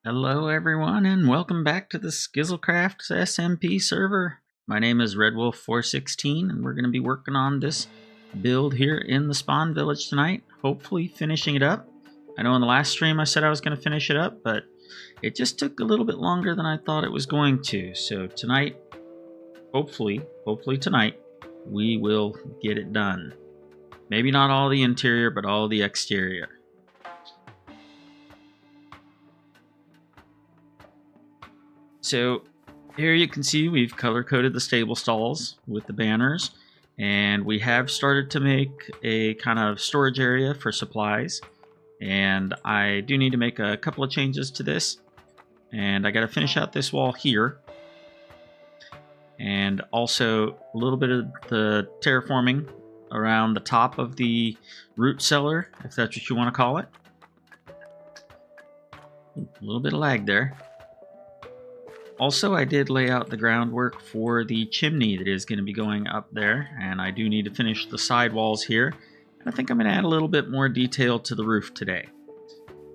Hello everyone and welcome back to the Skizzlecraft SMP server. My name is RedWolf416 and we're going to be working on this build here in the spawn village tonight, hopefully finishing it up. I know in the last stream I said I was going to finish it up, but it just took a little bit longer than I thought it was going to. So tonight, hopefully tonight, we will get it done. Maybe not all the interior, but all the exterior. So here you can see we've color-coded the stable stalls with the banners, and we have started to make a kind of storage area for supplies. And I do need to make a couple of changes to this, and I got to finish out this wall here, and also a little bit of the terraforming around the top of the root cellar, if that's what you want to call it. A little bit of lag there. Also, I did lay out the groundwork for the chimney that is going to be going up there, and I do need to finish the side walls here. And I think I'm going to add a little bit more detail to the roof today.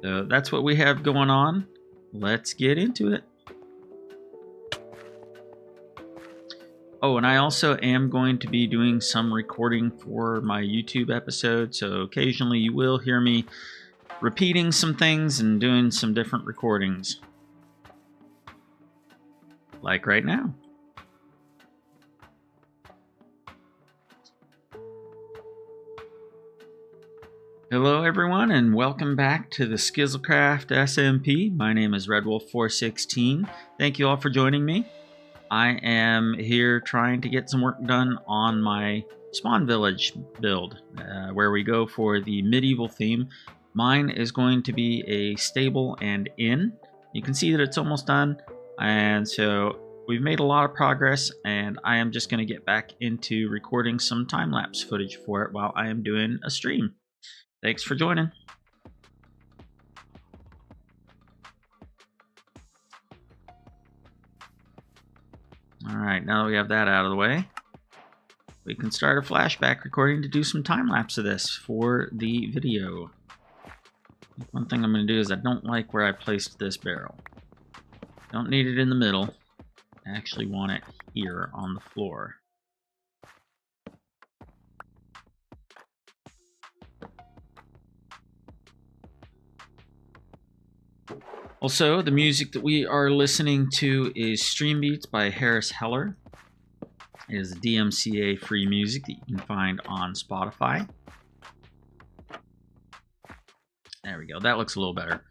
So that's what we have going on. Let's get into it. Oh, and I also am going to be doing some recording for my YouTube episode, so occasionally you will hear me repeating some things and doing some different recordings. Like right now. Hello everyone and welcome back to the Skizzlecraft SMP. My name is RedWolf416. Thank you all for joining me. I am here trying to get some work done on my spawn village build, where we go for the medieval theme. Mine is going to be a stable and inn. You can see that it's almost done. And so we've made a lot of progress, and I am just going to get back into recording some time-lapse footage for it while I am doing a stream. Thanks for joining. Alright, now that we have that out of the way, we can start a flashback recording to do some time-lapse of this for the video. One thing I'm going to do is I don't like where I placed this barrel. Don't need it in the middle. I actually want it here on the floor. Also, the music that we are listening to is Stream Beats by Harris Heller. It is DMCA free music that you can find on Spotify. There we go. That looks a little better.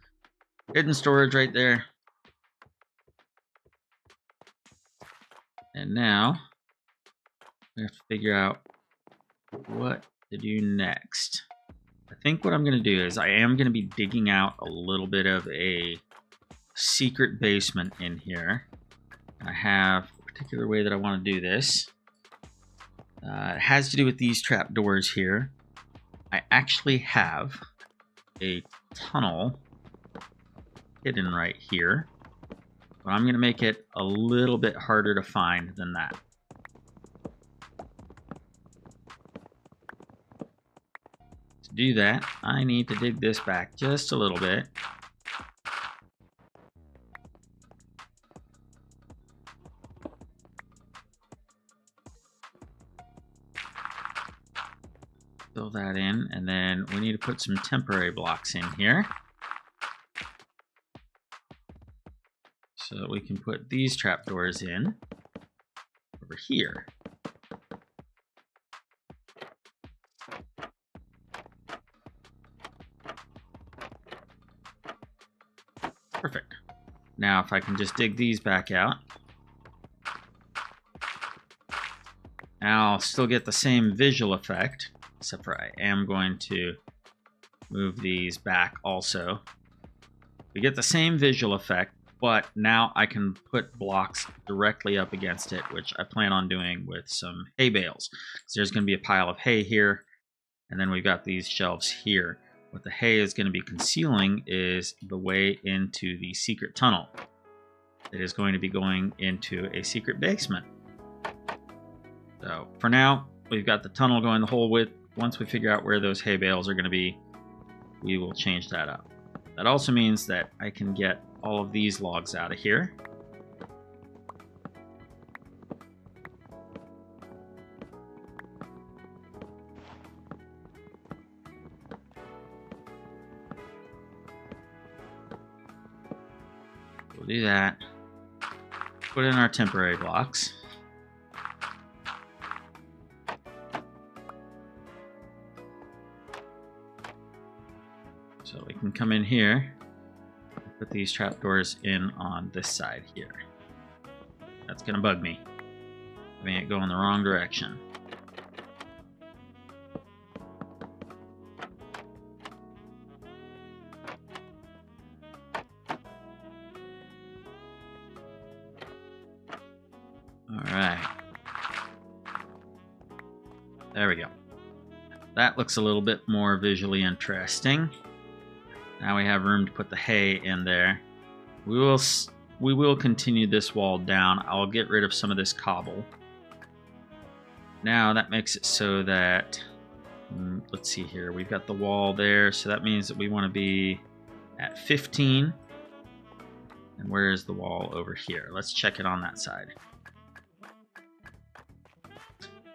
Hidden storage right there. And now, we have to figure out what to do next. I think what I'm going to do is I am going to be digging out a little bit of a secret basement in here. I have a particular way that I want to do this. It has to do with these trapdoors here. I actually have a tunnel hidden right here. But I'm going to make it a little bit harder to find than that. To do that, I need to dig this back just a little bit. Fill that in, and then we need to put some temporary blocks in here, so that we can put these trapdoors in over here. Perfect. Now if I can just dig these back out, I'll still get the same visual effect, except for I am going to move these back also. We get the same visual effect, but now I can put blocks directly up against it, which I plan on doing with some hay bales. So there's going to be a pile of hay here, and then we've got these shelves here. What the hay is going to be concealing is the way into the secret tunnel. It is going to be going into a secret basement. So for now, we've got the tunnel going the whole width. Once we figure out where those hay bales are going to be, we will change that up. That also means that I can get all of these logs out of here. We'll do that. Put in our temporary blocks. So we can come in here and put these trapdoors in on this side here. That's gonna bug me. Having it go in the wrong direction. Alright. There we go. That looks a little bit more visually interesting. Now we have room to put the hay in there. We will continue this wall down. I'll get rid of some of this cobble. Now that makes it so that, let's see here, we've got the wall there, so that means that we want to be at 15. And where is the wall over here? Let's check it on that side.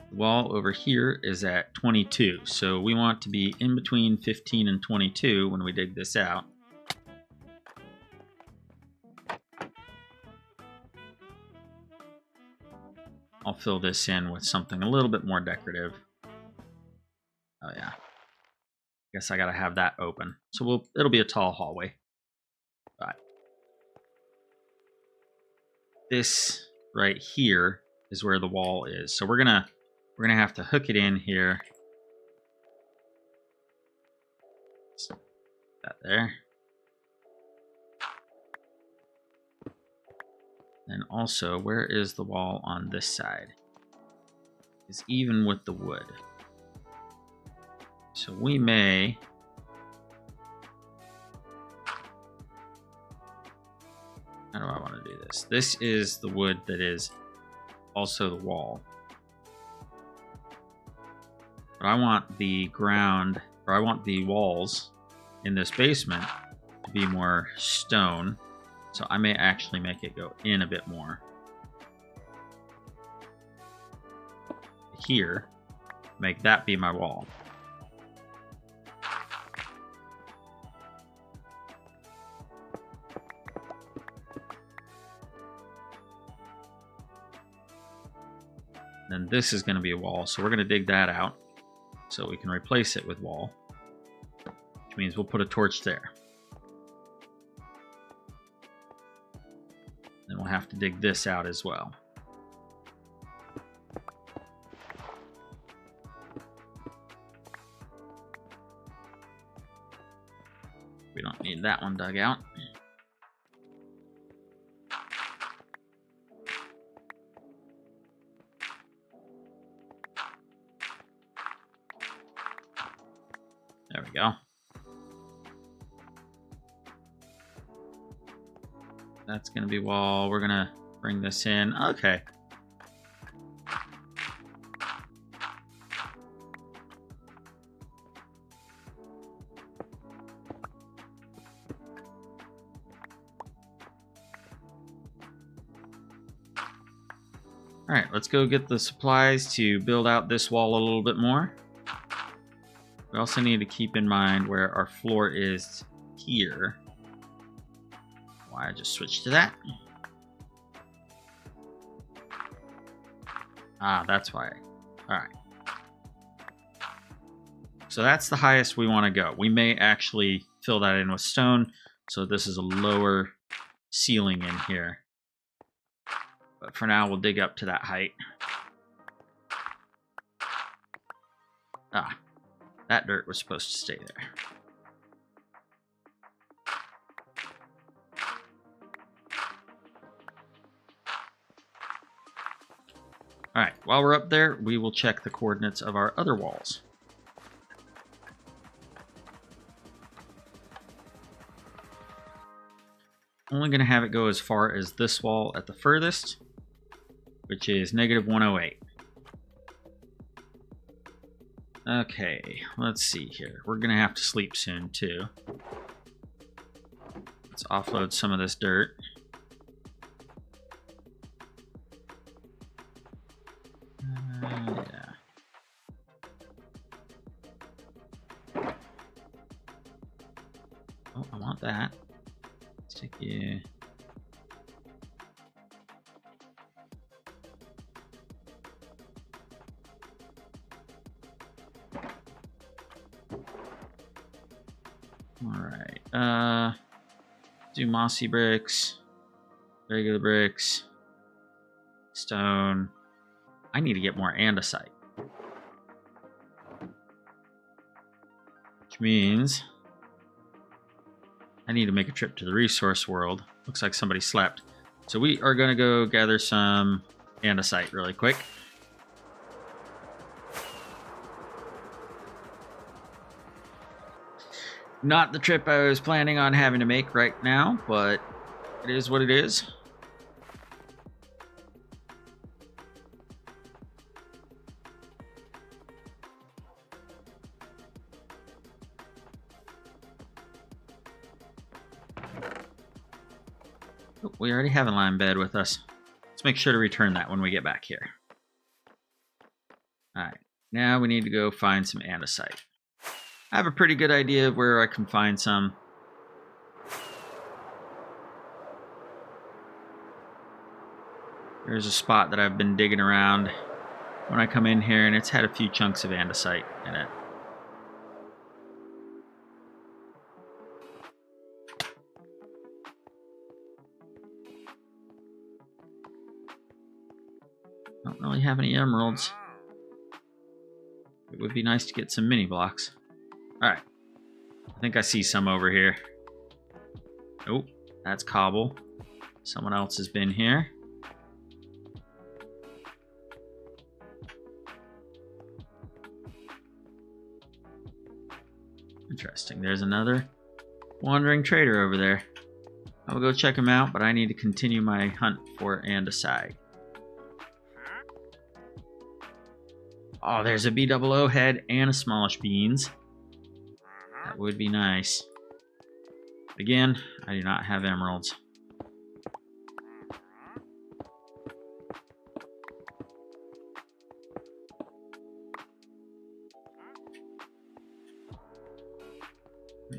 The wall over here is at 22, so we want to be in between 15 and 22 when we dig this out. I'll fill this in with something a little bit more decorative. Oh yeah, guess I gotta have that open. So it'll be a tall hallway. But this right here is where the wall is. So we're gonna have to hook it in here. That there. And also, where is the wall on this side? It's even with the wood. So we may... How do I want to do this? This is the wood that is also the wall. But I want the ground, or I want the walls in this basement to be more stone. So I may actually make it go in a bit more. Here, make that be my wall. Then this is going to be a wall, so we're going to dig that out so we can replace it with wall, which means we'll put a torch there. Then we'll have to dig this out as well. We don't need that one dug out. There we go. That's going to be wall. We're going to bring this in. Okay. All right, let's go get the supplies to build out this wall a little bit more. We also need to keep in mind where our floor is here. Why I just switched to that. Ah, that's why. All right. So that's the highest we want to go. We may actually fill that in with stone. So this is a lower ceiling in here. But for now, we'll dig up to that height. Ah, that dirt was supposed to stay there. All right, while we're up there, we will check the coordinates of our other walls. Only going to have it go as far as this wall at the furthest, which is -108. Okay, let's see here. We're going to have to sleep soon, too. Let's offload some of this dirt. Yeah. Oh, I want that. Let's take you. Alright. Do mossy bricks, regular bricks, stone. I need to get more andesite. Which means I need to make a trip to the resource world. Looks like somebody slept. So we are going to go gather some andesite really quick. Not the trip I was planning on having to make right now, but it is what it is. Oh, we already have a lime bed with us. Let's make sure to return that when we get back here. Alright, now we need to go find some andesite. I have a pretty good idea of where I can find some. There's a spot that I've been digging around when I come in here, and it's had a few chunks of andesite in it. Don't really have any emeralds. It would be nice to get some mini blocks. Alright. I think I see some over here. Nope, that's cobble. Someone else has been here. Interesting. There's another wandering trader over there. I'll go check him out, but I need to continue my hunt for andesite. Oh, there's a B00 head and a smallish beans. That would be nice. Again, I do not have emeralds.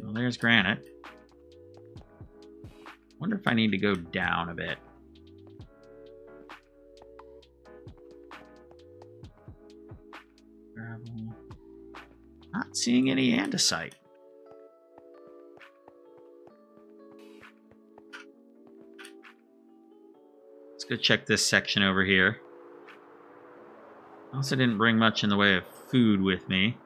Well, there's granite. Wonder if I need to go down a bit. Gravel. Not seeing any andesite. Let's go check this section over here. I also didn't bring much in the way of food with me.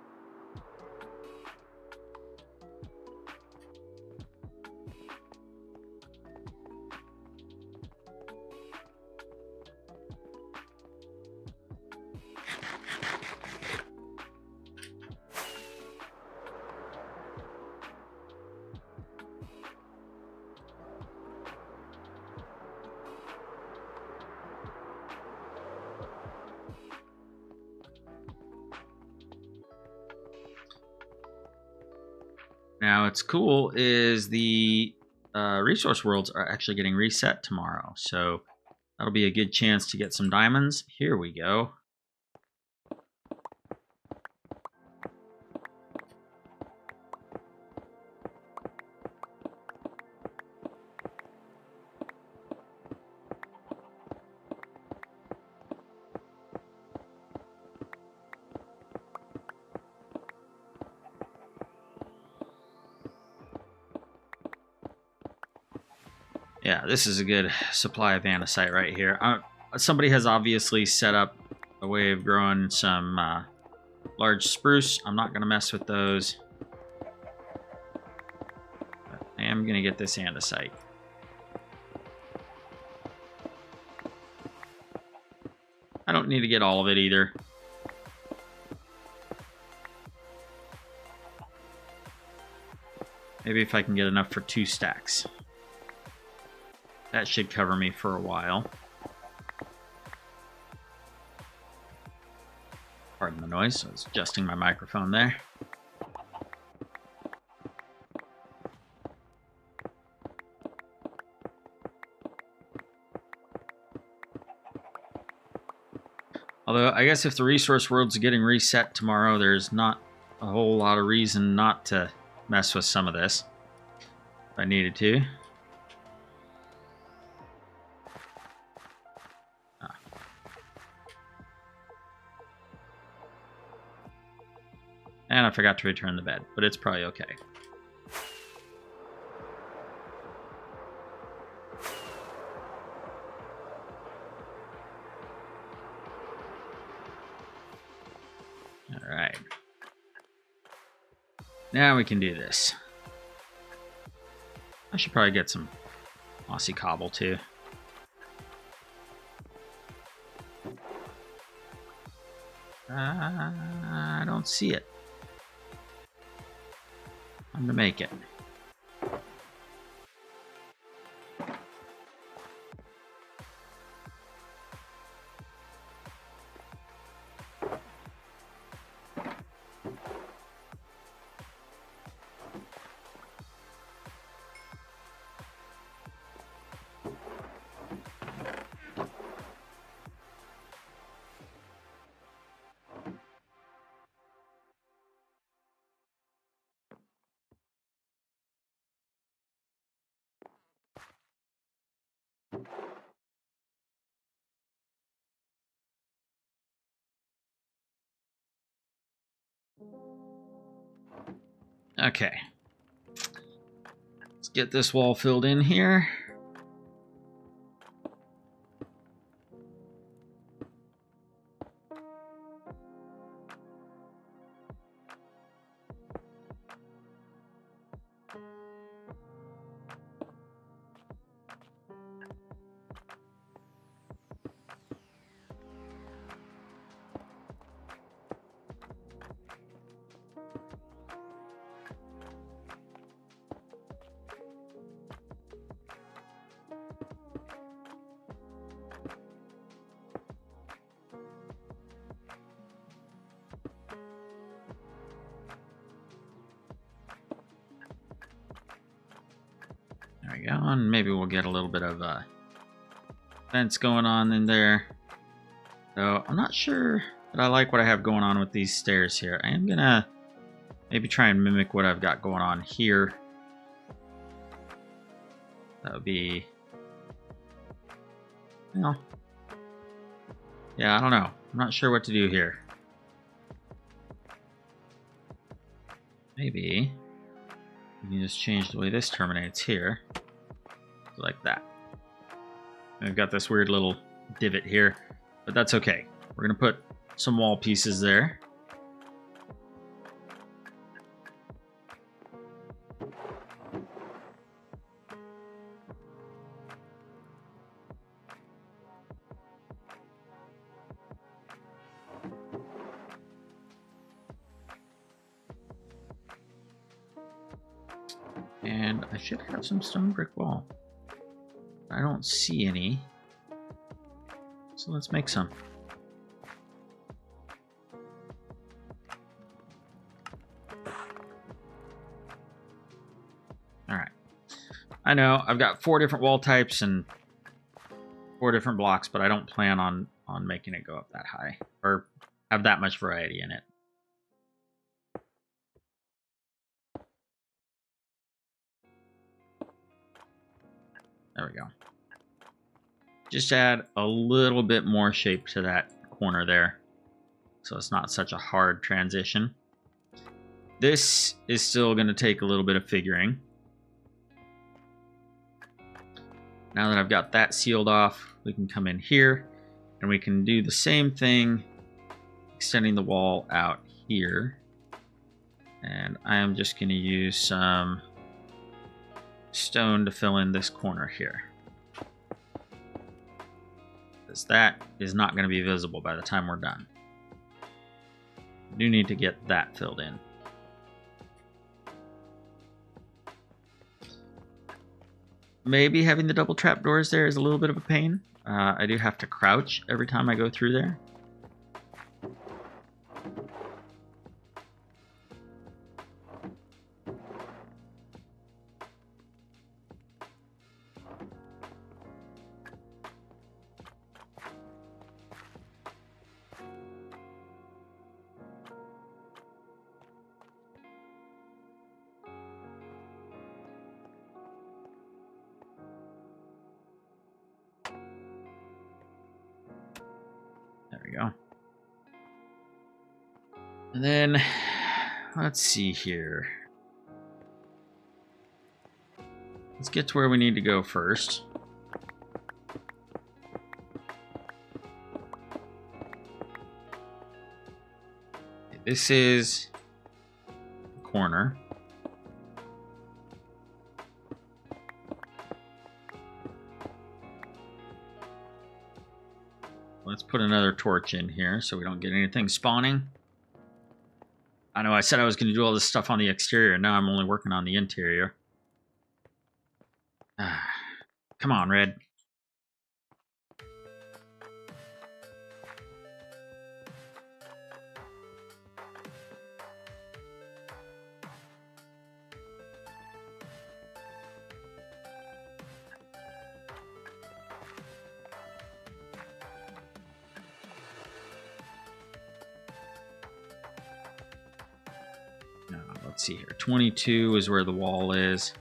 Now, what's cool is the resource worlds are actually getting reset tomorrow, so that'll be a good chance to get some diamonds. Here we go. Yeah, this is a good supply of andesite right here. Somebody has obviously set up a way of growing some large spruce. I'm not going to mess with those. But I am going to get this andesite. I don't need to get all of it either. Maybe if I can get enough for 2 stacks. That should cover me for a while. Pardon the noise, I was adjusting my microphone there. Although, I guess if the resource world's getting reset tomorrow, there's not a whole lot of reason not to mess with some of this. If I needed to. And I forgot to return the bed, but it's probably okay. All right. Now we can do this. I should probably get some mossy cobble too. I don't see it. I'm gonna make it. Okay. Let's get this wall filled in here. There we go, and maybe we'll get a little bit of fence going on in there. So I'm not sure that I like what I have going on with these stairs here. I am gonna maybe try and mimic what I've got going on here. That would be, well, yeah, I don't know. I'm not sure what to do here. Maybe we can just change the way this terminates here. Like that. I've got this weird little divot here, but that's okay. We're gonna put some wall pieces there. And I should have some stone brick wall. I don't see any. So let's make some. Alright. I know, I've got 4 different wall types and 4 different blocks, but I don't plan on making it go up that high. Or have that much variety in it. There we go. Just add a little bit more shape to that corner there, so it's not such a hard transition. This is still going to take a little bit of figuring. Now that I've got that sealed off, we can come in here and we can do the same thing, extending the wall out here. And I am just going to use some stone to fill in this corner here. Because that is not going to be visible by the time we're done. I do need to get that filled in. Maybe having the double trapdoors there is a little bit of a pain. I do have to crouch every time I go through there. There we go. And then, let's see here. Let's get to where we need to go first. Okay, this is the corner. Let's put another torch in here so we don't get anything spawning. I know I said I was going to do all this stuff on the exterior, and now I'm only working on the interior. Come on, Red. Let's see here. 22 is where the wall is.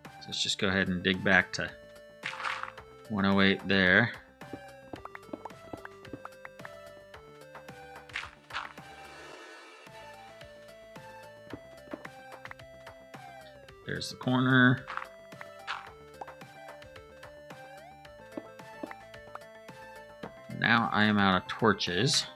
So let's just go ahead and dig back to 108 there. There's the corner. Now I am out of torches.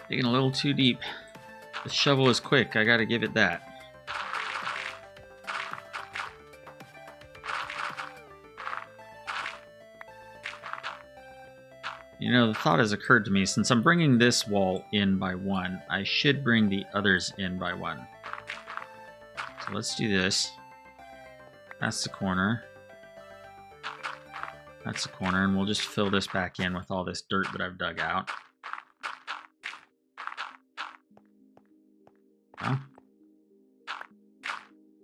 Digging a little too deep. The shovel is quick, I gotta give it that. You know, the thought has occurred to me, since I'm bringing this wall in by 1, I should bring the others in by 1. So let's do this. That's the corner. That's the corner, and we'll just fill this back in with all this dirt that I've dug out.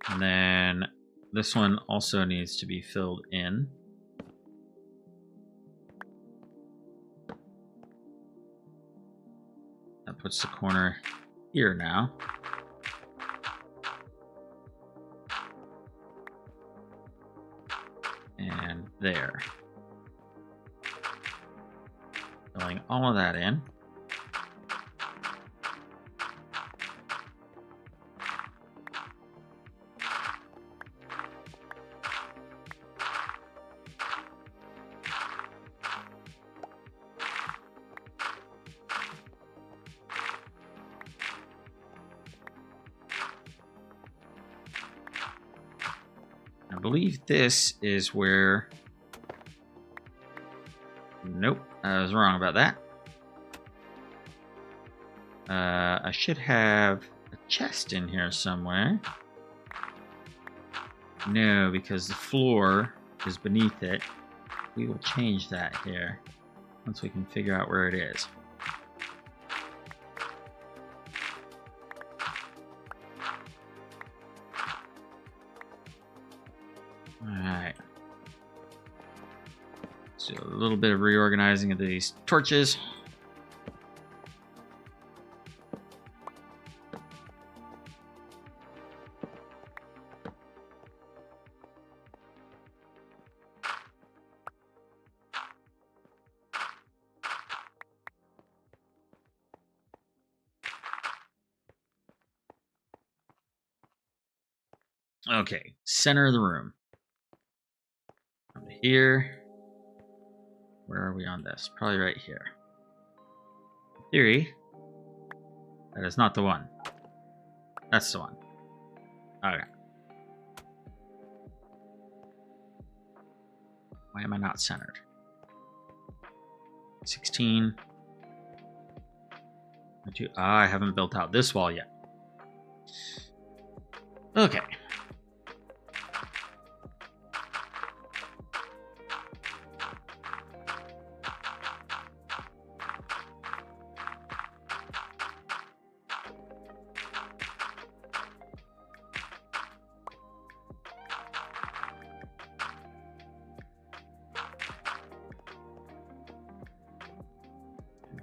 And then this one also needs to be filled in. That puts the corner here now. And there. Filling all of that in. I believe this is where... Nope, I was wrong about that. I should have a chest in here somewhere. No, because the floor is beneath it. We will change that here once we can figure out where it is. Alright. So a little bit of reorganizing of these torches. Okay, center of the room. Over here. Where are we on this? Probably right here. In theory, that is not the one. That's the one. Okay. Why am I not centered? 16. I haven't built out this wall yet. Okay.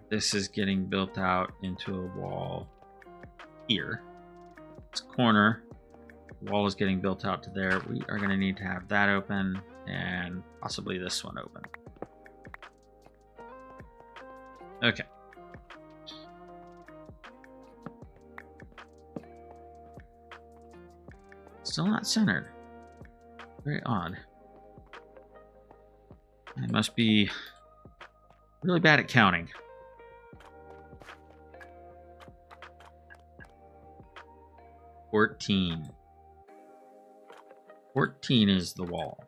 This is getting built out into a wall here. This corner, the wall is getting built out to there. We are going to need to have that open and possibly this one open. Okay. Still not centered. Very odd. I must be really bad at counting. 14. 14 is the wall.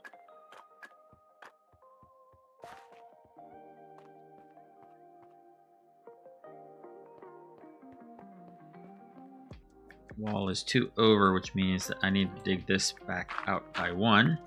Wall is 2 over, which means that I need to dig this back out by 1.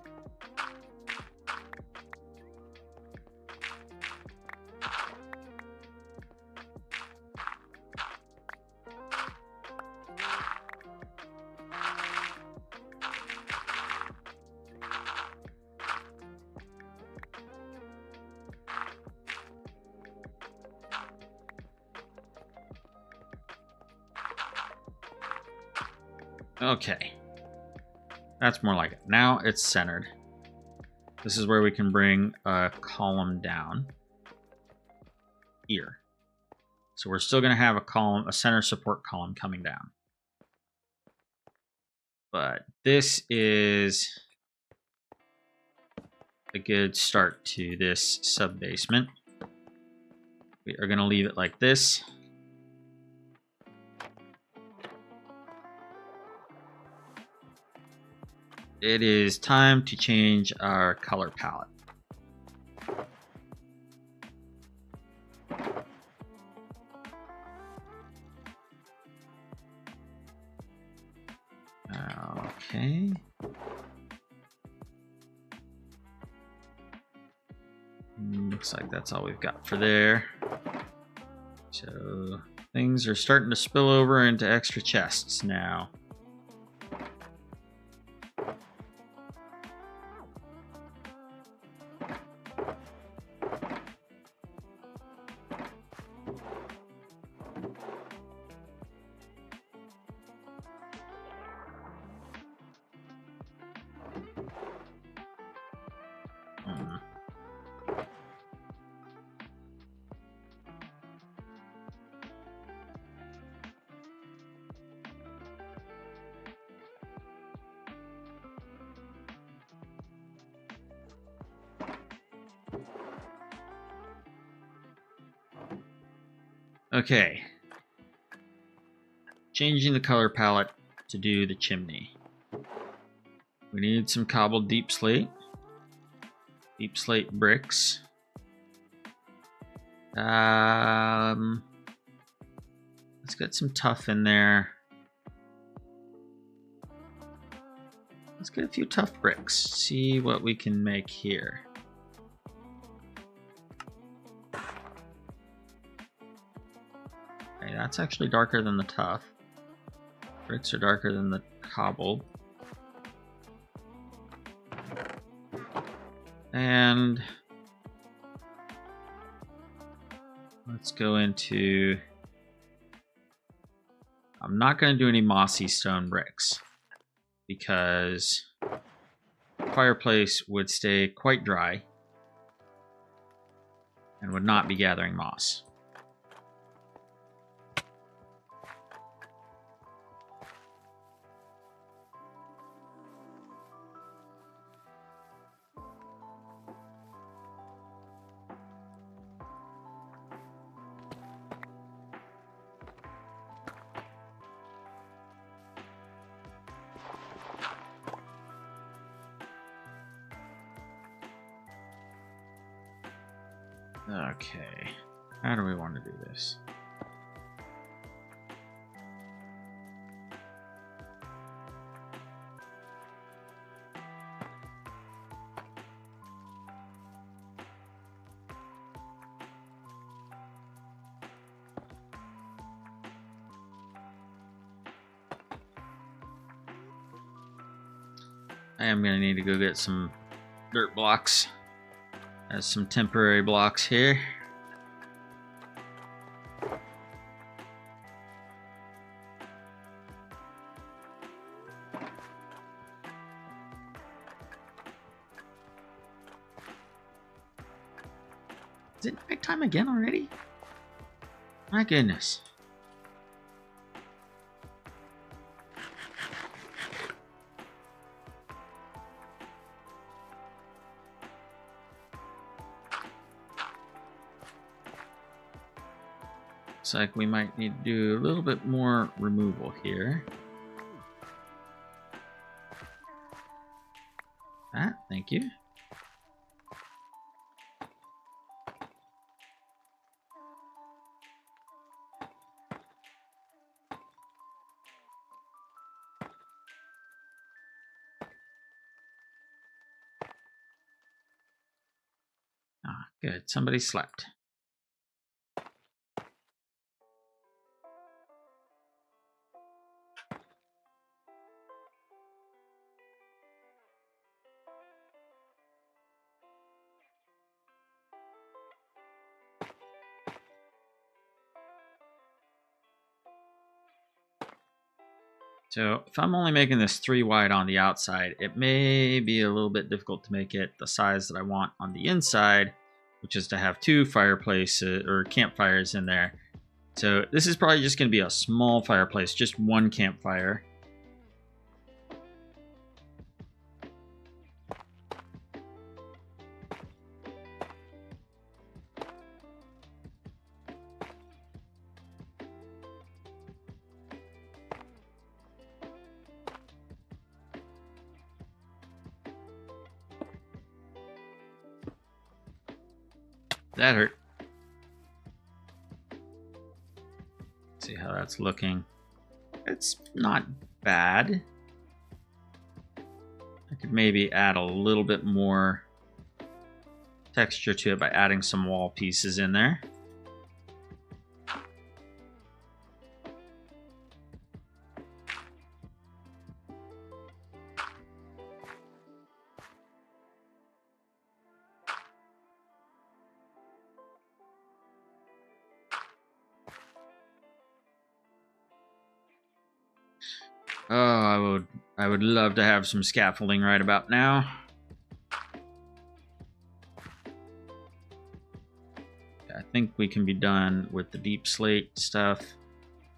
Okay, that's more like it. Now it's centered. This is where we can bring a column down here. So we're still going to have a column, a center support column coming down. But this is a good start to this sub-basement. We are going to leave it like this. It is time to change our color palette. Okay. Looks like that's all we've got for there. So things are starting to spill over into extra chests now. Okay, changing the color palette to do the chimney. We need some cobbled deep slate bricks. Let's get some tuff in there. Let's get a few tough bricks. See what we can make here. Okay, that's actually darker than the tuff. Bricks are darker than the cobbled. And let's go into... I'm not going to do any mossy stone bricks because the fireplace would stay quite dry and would not be gathering moss. Okay. How do we want to do this? I am going to need to go get some dirt blocks as some temporary blocks here. Is it nighttime again already? My goodness. Looks like we might need to do a little bit more removal here. Thank you. Ah, good. Somebody slept. So if I'm only making this 3 wide on the outside, it may be a little bit difficult to make it the size that I want on the inside, which is to have 2 fireplaces or campfires in there. So this is probably just going to be a small fireplace, just 1 campfire. That hurt. See how that's looking. It's not bad. I could maybe add a little bit more texture to it by adding some wall pieces in there. Oh, I would love to have some scaffolding right about now. I think we can be done with the deep slate stuff.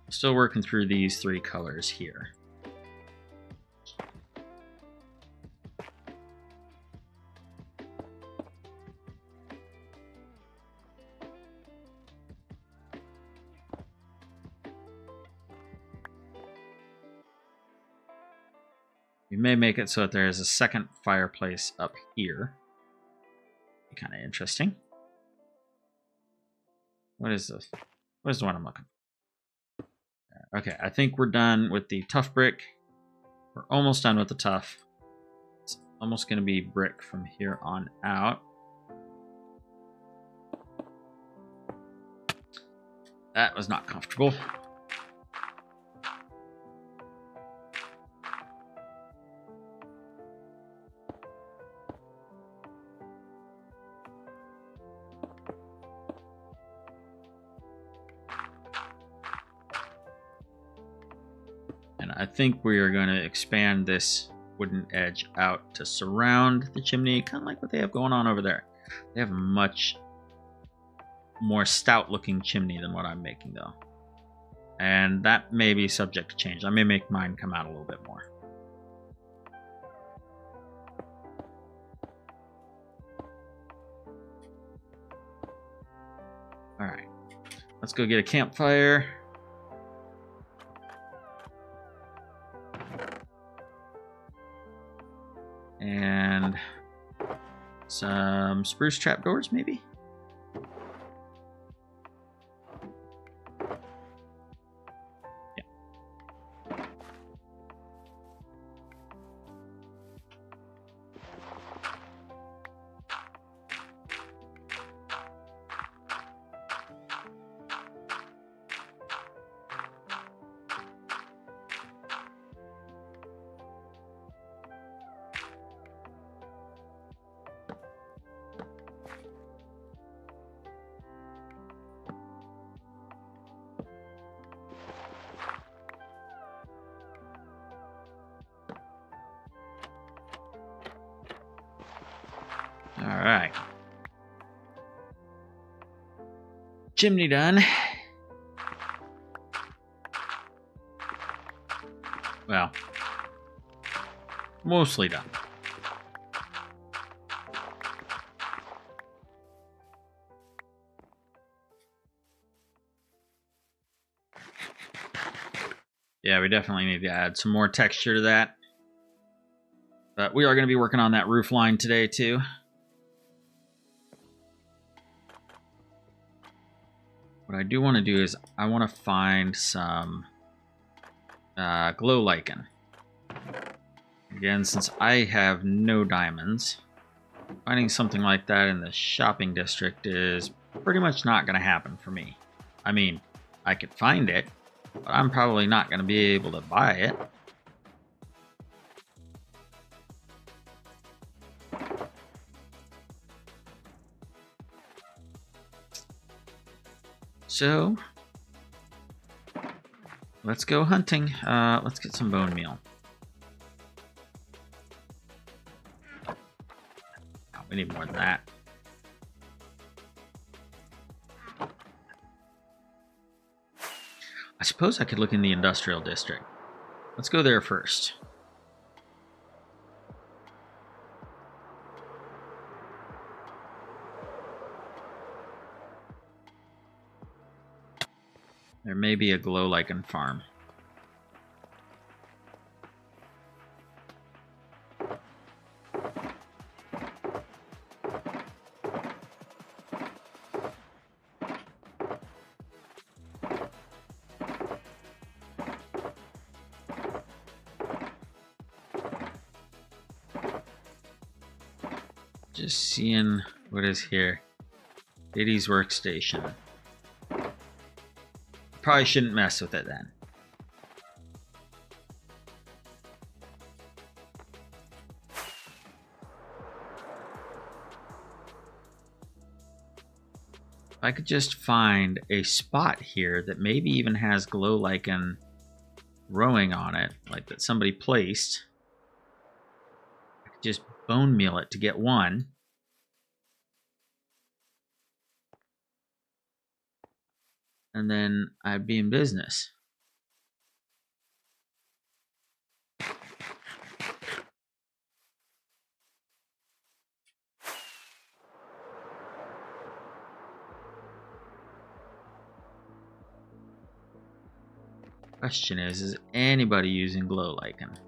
Still working through these 3 colors here. We may make it so that there is a second fireplace up here. Be kind of interesting. What is this? What is the one I'm looking for? Okay, I think we're done with the tough brick. We're almost done with the tough. It's almost going to be brick from here on out. That was not comfortable. I think we are going to expand this wooden edge out to surround the chimney, kind of like what they have going on over there. They have a much more stout looking chimney than what I'm making though. And that may be subject to change. I may make mine come out a little bit more. All right, let's go get a campfire. And some spruce trapdoors, maybe? Chimney done. Well, mostly done. Yeah, we definitely need to add some more texture to that. But we are going to be working on that roof line today, too. What I do want to do is I want to find some glow lichen. Again, since I have no diamonds, finding something like that in the shopping district is pretty much not going to happen for me. I mean, I could find it, but I'm probably not going to be able to buy it. So, let's go hunting. Let's get some bone meal. Oh, we need more than that. I suppose I could look in the industrial district. Let's go there first. There may be a glow lichen farm. Just seeing what is here. Diddy's workstation. Probably shouldn't mess with it then. If I could just find a spot here that maybe even has glow lichen growing on it, like that somebody placed. I could just bone meal it to get one. And then I'd be in business. Question is anybody using glow lichen?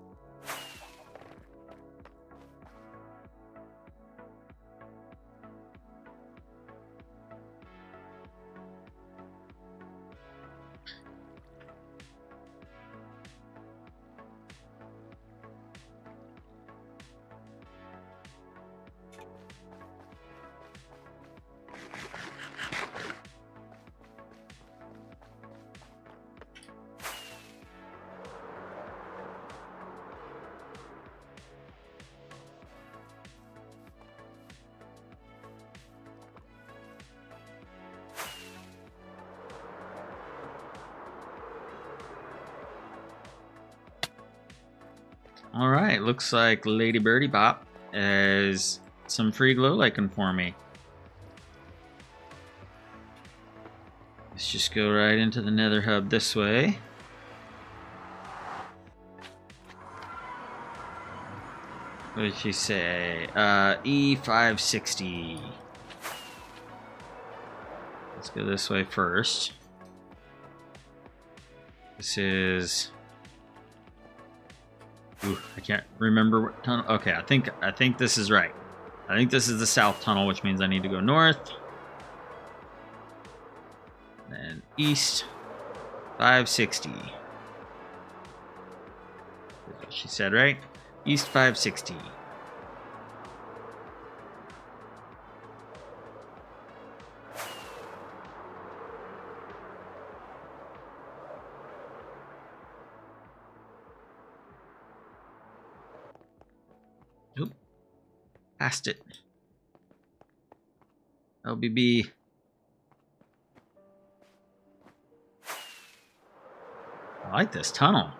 All right, looks like Lady Birdie Bop has some free glow lichen for me. Let's just go right into the Nether Hub this way. What did she say? E560. Let's go this way first. This is... Ooh, I can't remember what tunnel. Okay, I think this is right. I think this is the south tunnel, which means I need to go north. Then east. 560. That's what she said, right? East 560. Oop. Passed it. LBB. I like this tunnel.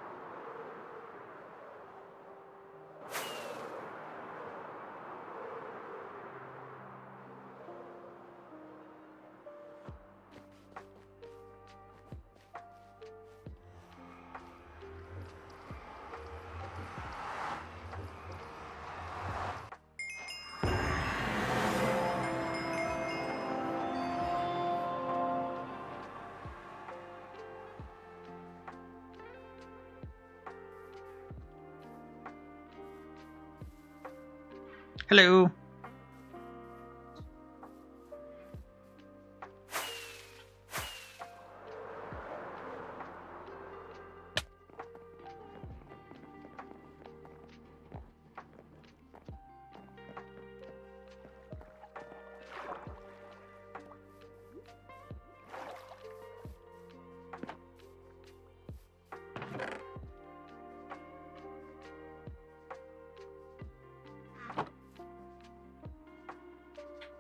Hello.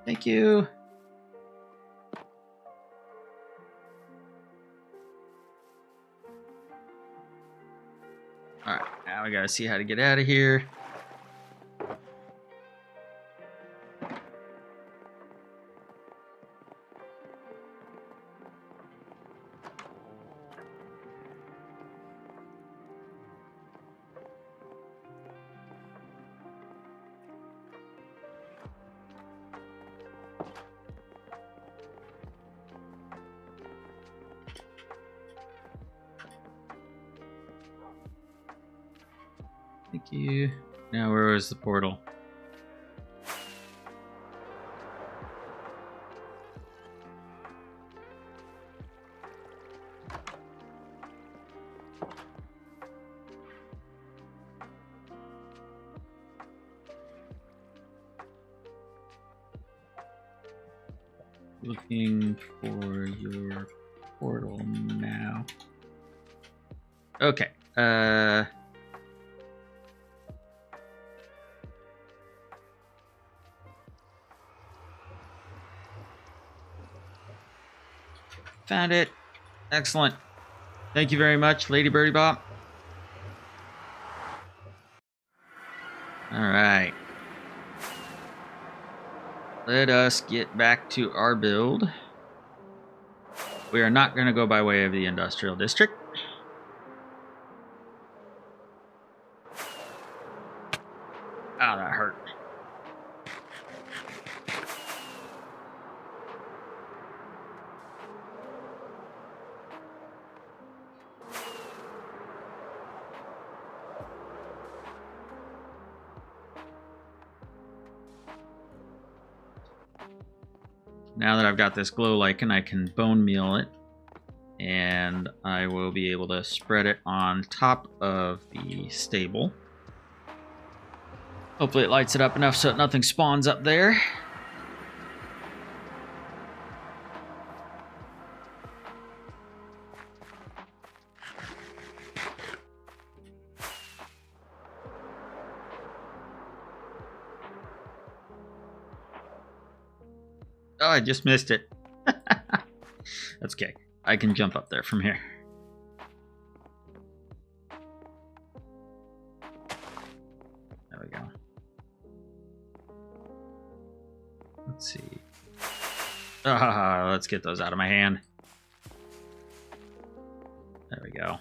Thank you. All right, now we gotta see how to get out of here. Thank you. Now where was the portal? Looking for your portal now. Okay. Found it. Excellent. Thank you very much, Lady Birdie Bop. All right. Let us get back to our build. We are not going to go by way of the industrial district. Oh, that hurt. Now that I've got this glow lichen, I can bone meal it, and I will be able to spread it on top of the stable. Hopefully it lights it up enough so that nothing spawns up there. Oh, I just missed it. That's okay. I can jump up there from here. There we go. Let's see. Let's get those out of my hand. There we go.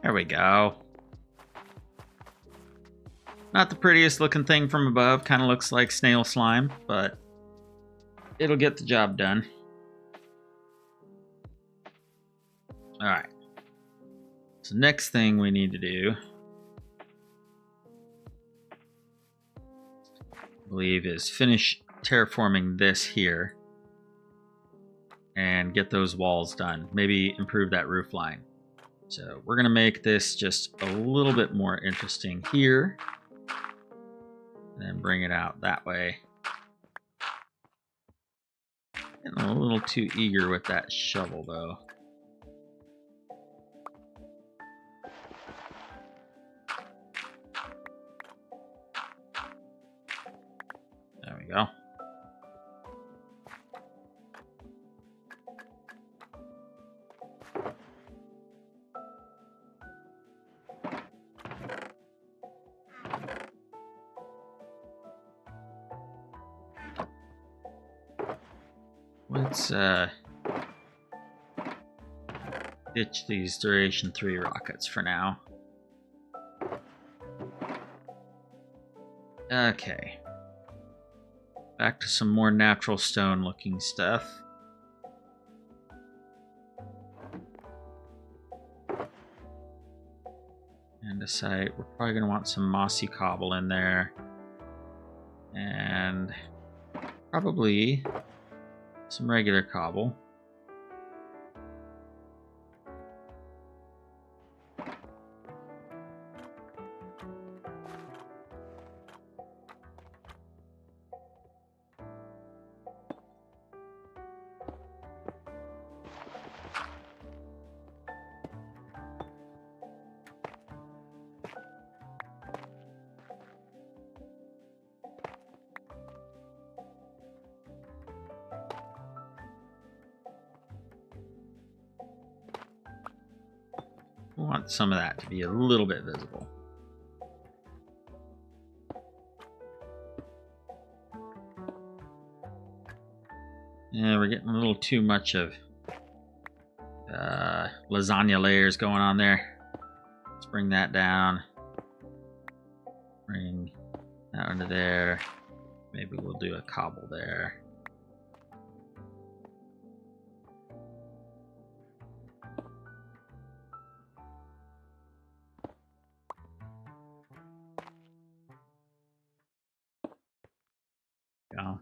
There we go. Not the prettiest looking thing from above. Kind of looks like snail slime, but it'll get the job done. Alright. So next thing we need to do, I believe, is finish terraforming this here and get those walls done. Maybe improve that roof line. So we're going to make this just a little bit more interesting here. And then bring it out that way. Getting a little too eager with that shovel, though. There we go. Let's ditch these duration 3 rockets for now. Okay. Back to some more natural stone looking stuff. Andesite. We're probably going to want some mossy cobble in there. And probably some regular cobble. We want some of that to be a little bit visible. Yeah, we're getting a little too much of lasagna layers going on there. Let's bring that down. Bring that under there. Maybe we'll do a cobble there. Go.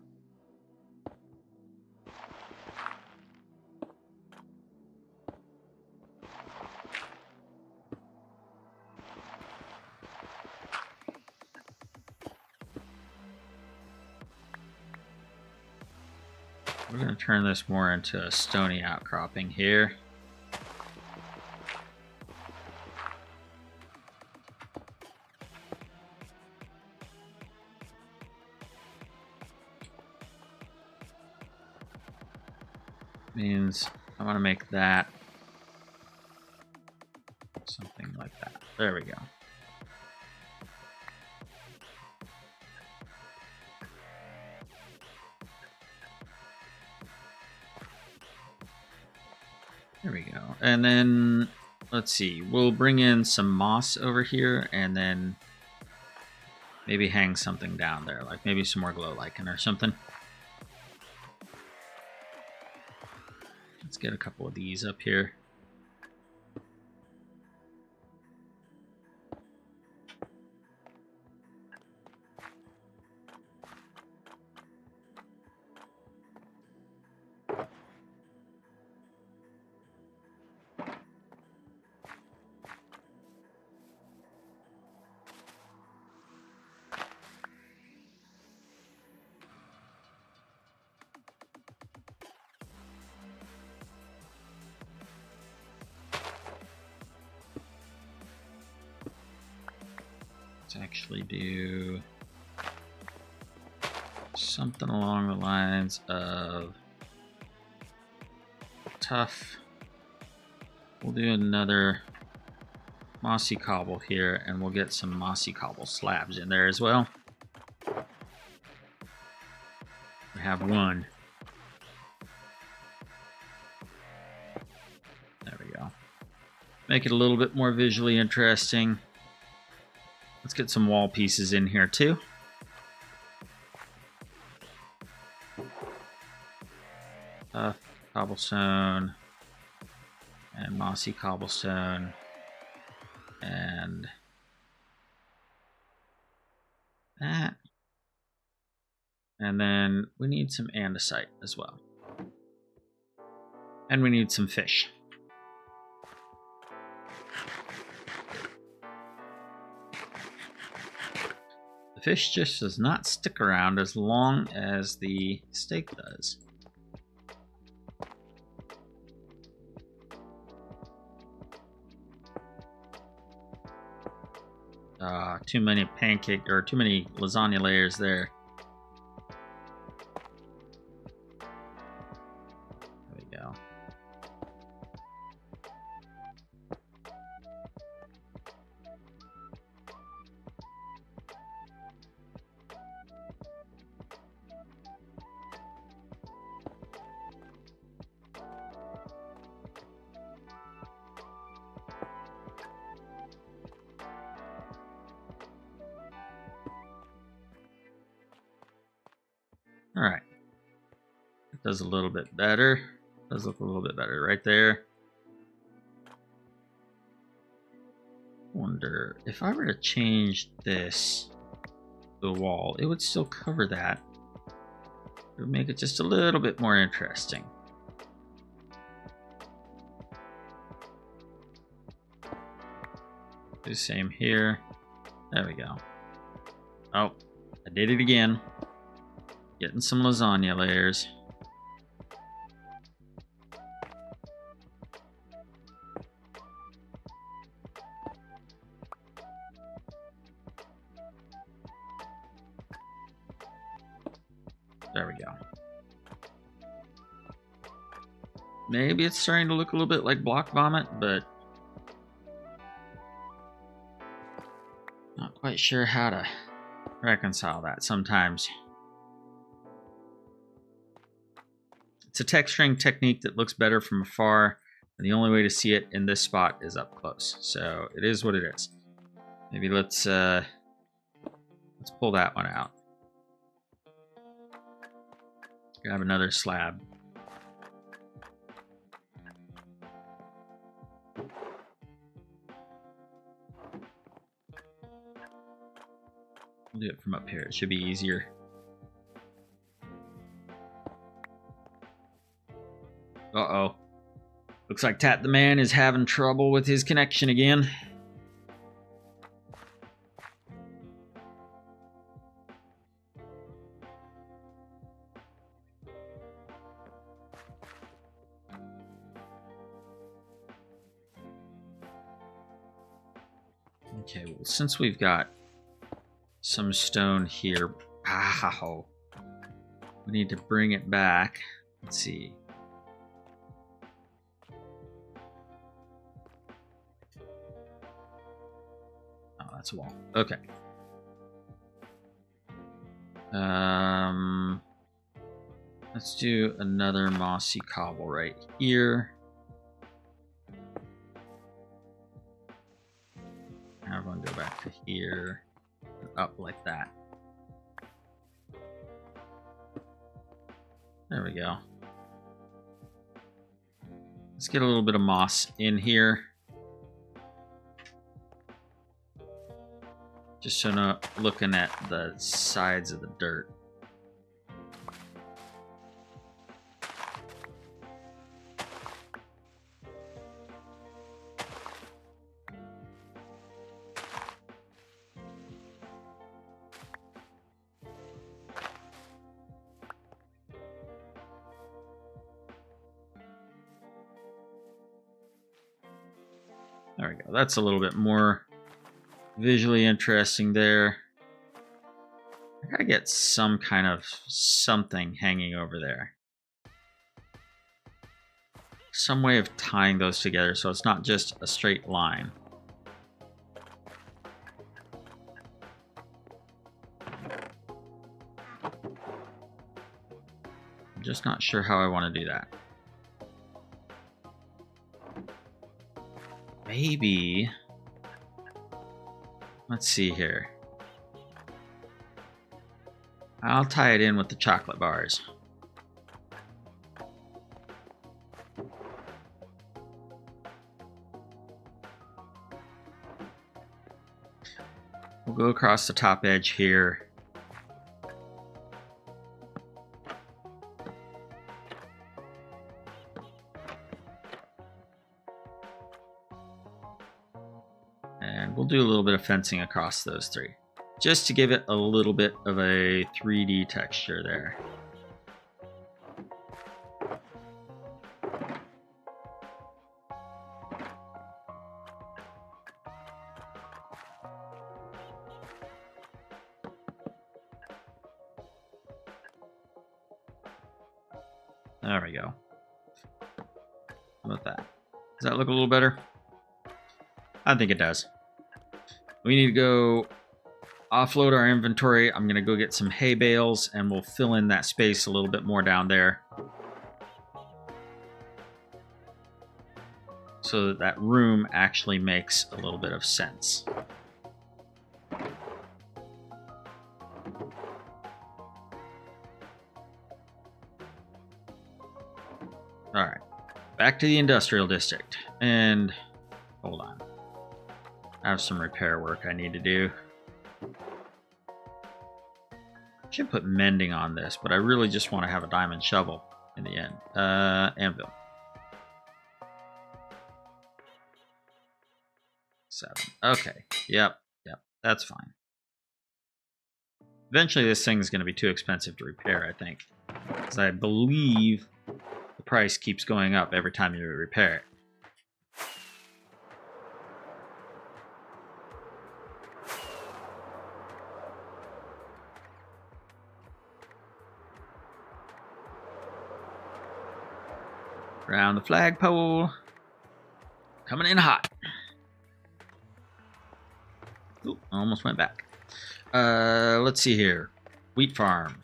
We're going to turn this more into a stony outcropping here. Means I want to make that something like that. There we go. There we go. And then let's see, we'll bring in some moss over here and then maybe hang something down there, like maybe some more glow lichen or something. Let's get a couple of these up here. Let's actually do something along the lines of tough. We'll do another mossy cobble here, and we'll get some mossy cobble slabs in there as well. We have one. There we go. Make it a little bit more visually interesting. Let's get some wall pieces in here too. Cobblestone and mossy cobblestone and that. And then we need some andesite as well. And we need some fish. The fish just does not stick around as long as the steak does. Too many pancake or too many lasagna layers there. There we go. It does a little bit better. It does look a little bit better right there. Wonder if I were to change this to the wall, it would still cover that. It would make it just a little bit more interesting. Do the same here. There we go. Oh, I did it again. Getting some lasagna layers. There we go. Maybe it's starting to look a little bit like block vomit, but not quite sure how to reconcile that sometimes. It's a texturing technique that looks better from afar, and the only way to see it in this spot is up close. So it is what it is. Maybe let's pull that one out. Grab another slab. We'll do it from up here. It should be easier. Uh-oh. Looks like Tat the Man is having trouble with his connection again. Okay, well, since we've got some stone here, we need to bring it back. Let's see. Oh, that's a wall. Okay. Let's do another mossy cobble right here. Now we're going to go back to here, and up like that. There we go. Let's get a little bit of moss in here. Just so not looking at the sides of the dirt. There we go. That's a little bit more visually interesting there. I gotta get some kind of something hanging over there. Some way of tying those together so it's not just a straight line. I'm just not sure how I want to do that. Maybe, let's see here. I'll tie it in with the chocolate bars. We'll go across the top edge here. And we'll do a little bit of fencing across those three, just to give it a little bit of a 3D texture there. There we go. How about that? Does that look a little better? I think it does. We need to go offload our inventory. I'm going to go get some hay bales and we'll fill in that space a little bit more down there, so that that room actually makes a little bit of sense. All right, back to the industrial district. And hold on. I have some repair work I need to do. I should put mending on this, but I really just want to have a diamond shovel in the end. Anvil. 7. Okay. Yep. That's fine. Eventually, this thing is going to be too expensive to repair, I think. Because I believe the price keeps going up every time you repair it. Around the flagpole. Coming in hot. Ooh, almost went back. Let's see here. Wheat farm.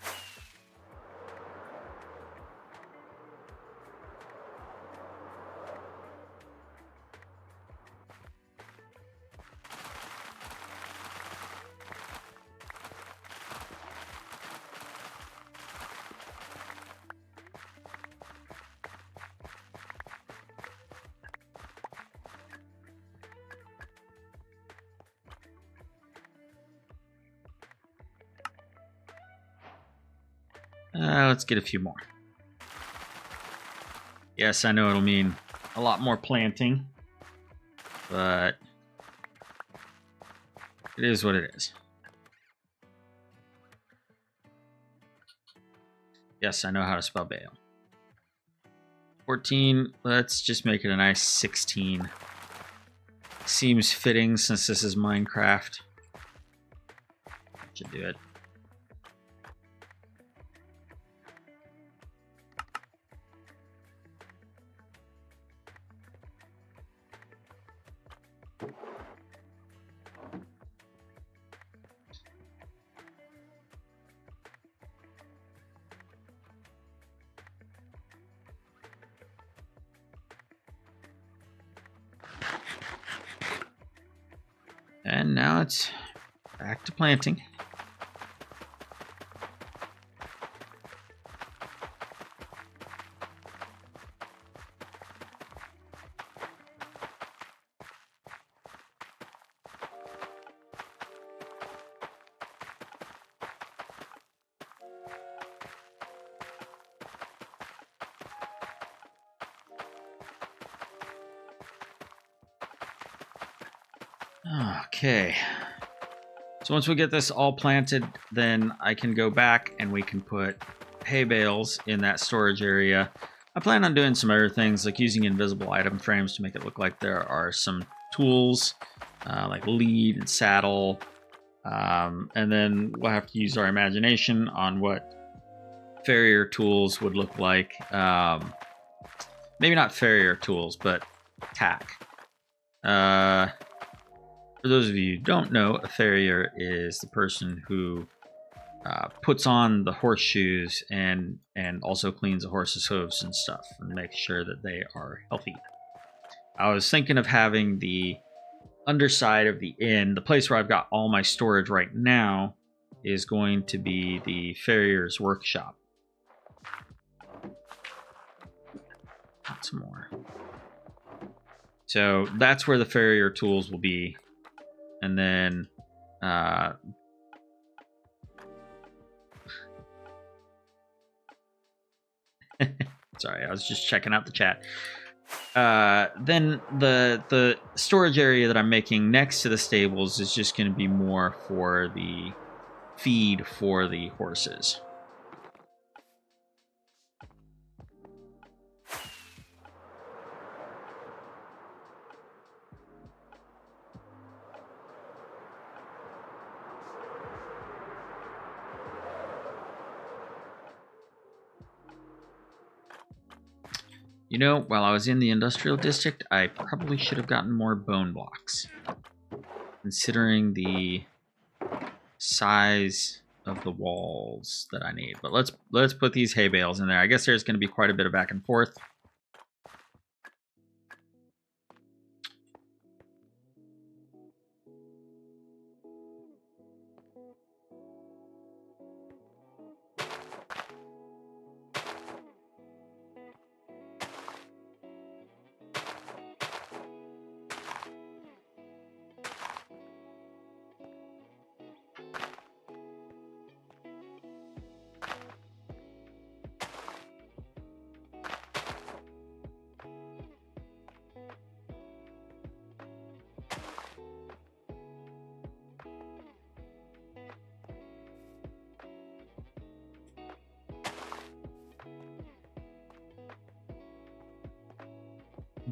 Let's get a few more. Yes, I know it'll mean a lot more planting, but it is what it is. Yes, I know how to spell Bale. 14, let's just make it a nice 16. Seems fitting since this is Minecraft. Should do it. And now it's back to planting. Okay. So once we get this all planted, then I can go back and we can put hay bales in that storage area. I plan on doing some other things like using invisible item frames to make it look like there are some tools like lead and saddle. And then we'll have to use our imagination on what farrier tools would look like. Maybe not farrier tools, but tack. For those of you who don't know, a farrier is the person who puts on the horseshoes and also cleans a horse's hooves and stuff and makes sure that they are healthy. I was thinking of having the underside of the inn, the place where I've got all my storage right now, is going to be the farrier's workshop. Lots more. So that's where the farrier tools will be. And then sorry, I was just checking out the chat. Then the storage area that I'm making next to the stables is just going to be more for the feed for the horses. You know, while I was in the industrial district, I probably should have gotten more bone blocks, considering the size of the walls that I need. But let's put these hay bales in there. I guess there's going to be quite a bit of back and forth.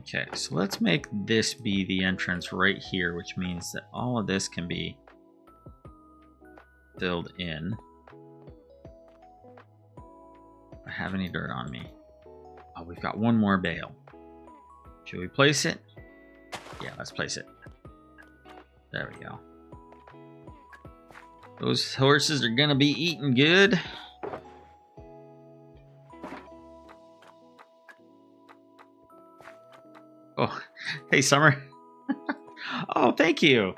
Okay, so let's make this be the entrance right here, which means that all of this can be filled in. Do I have any dirt on me? Oh, we've got one more bale. Should we place it? Yeah, let's place it. There we go. Those horses are gonna be eating good. Oh, hey, Summer. Oh, thank you.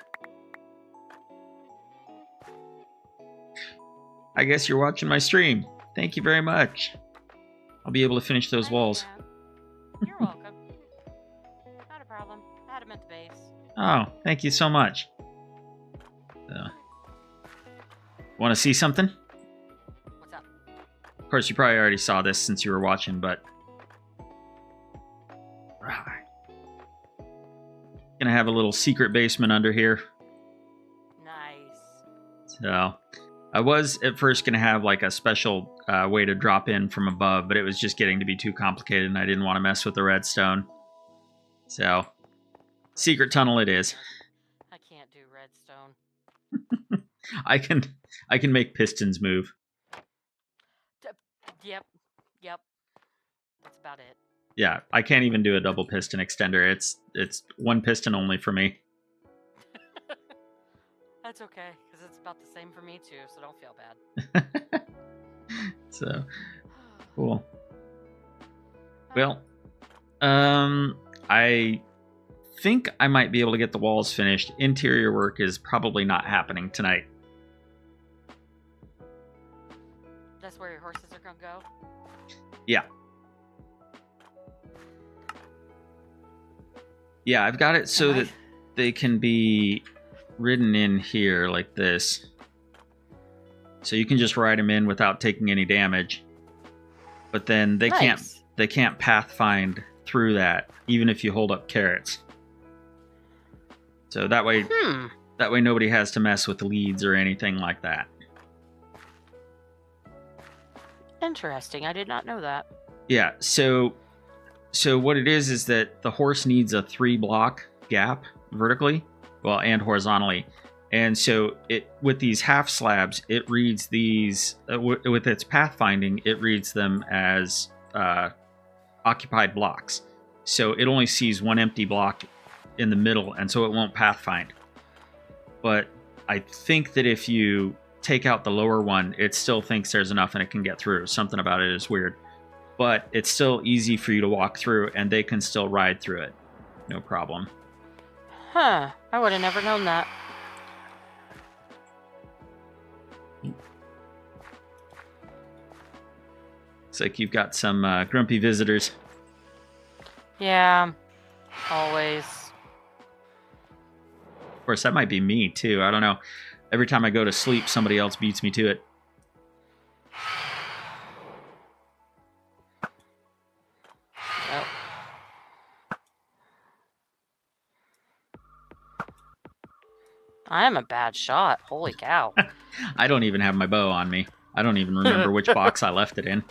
I guess you're watching my stream. Thank you very much. I'll be able to finish those walls. You're welcome. Not a problem. I had them at the base. Oh, thank you so much. Want to see something? What's up? Of course, you probably already saw this since you were watching, but... Gonna have a little secret basement under here. Nice. So, I was at first gonna have like a special way to drop in from above, but it was just getting to be too complicated and I didn't want to mess with the redstone. So, secret tunnel it is. I can't do redstone. I can make pistons move. Yep. That's about it. Yeah, I can't even do a double piston extender. It's one piston only for me. That's okay, because it's about the same for me too, so don't feel bad. So, cool. Well, I think I might be able to get the walls finished. Interior work is probably not happening tonight. That's where your horses are gonna go? Yeah. Yeah, I've got it so that they can be ridden in here like this. So you can just ride them in without taking any damage. But then they can't path find through that, even if you hold up carrots. So that way nobody has to mess with the leads or anything like that. Interesting. I did not know that. Yeah, so what it is that the horse needs a 3-block gap vertically, well, and horizontally. And so with these half slabs, it reads these, with its pathfinding, it reads them as occupied blocks. So it only sees one empty block in the middle, and so it won't pathfind. But I think that if you take out the lower one, it still thinks there's enough and it can get through. Something about it is weird. But it's still easy for you to walk through, and they can still ride through it. No problem. Huh. I would have never known that. Looks like you've got some grumpy visitors. Yeah. Always. Of course, that might be me, too. I don't know. Every time I go to sleep, somebody else beats me to it. Yep. I am a bad shot. Holy cow. I don't even have my bow on me. I don't even remember which box I left it in.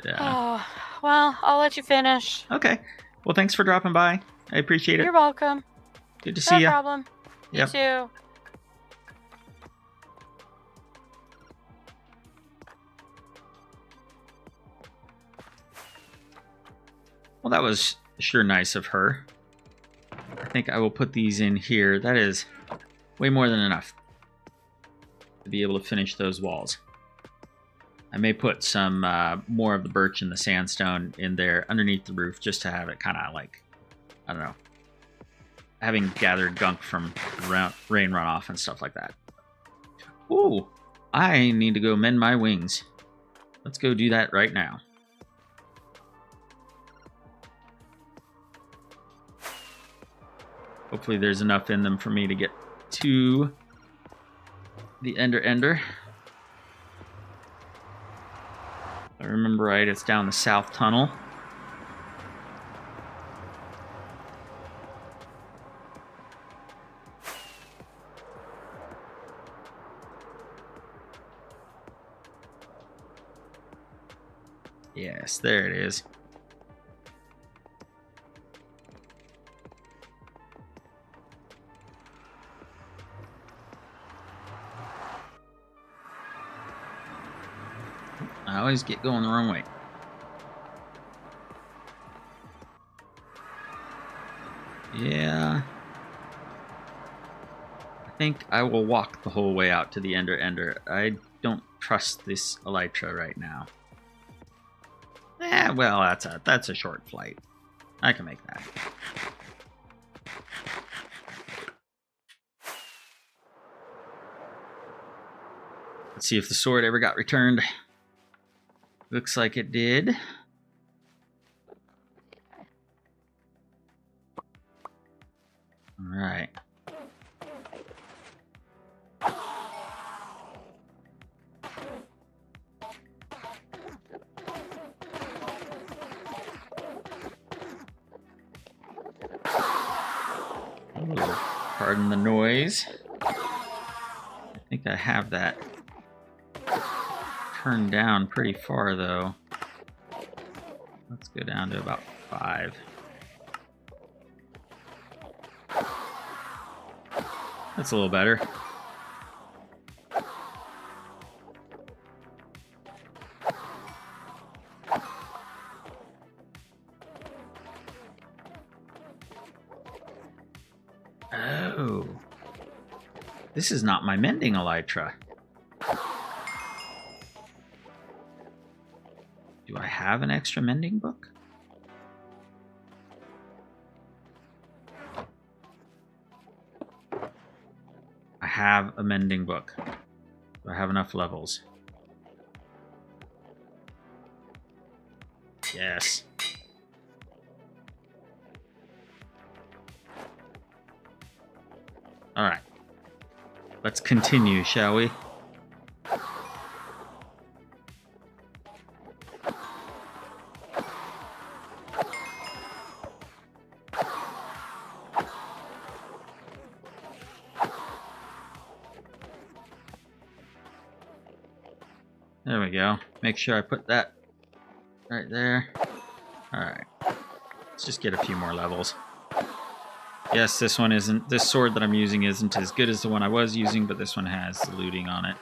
Yeah. Oh, well, I'll let you finish. Okay. Well, thanks for dropping by. I appreciate it. You're welcome. Good to see you. No problem. You too. Well, that was sure nice of her. I think I will put these in here. That is way more than enough to be able to finish those walls. I may put some more of the birch and the sandstone in there underneath the roof just to have it kind of like, I don't know, having gathered gunk from rain runoff and stuff like that. Ooh, I need to go mend my wings. Let's go do that right now. Hopefully there's enough in them for me to get to the ender. If I remember right, it's down the south tunnel. Yes, there it is. always get going the wrong way. Yeah. I think I will walk the whole way out to the Ender. I don't trust this elytra right now. Well, that's a short flight. I can make that. Let's see if the sword ever got returned. Looks like it did. All right. Pardon the noise. I think I have that turned down pretty far, though. Let's go down to about 5. That's a little better. Oh. This is not my mending elytra. Do I have an extra mending book? I have a mending book. Do I have enough levels? Yes. All right. Let's continue, shall we? There we go. Make sure I put that right there. Alright. Let's just get a few more levels. Yes, this sword that I'm using isn't as good as the one I was using, but this one has looting on it.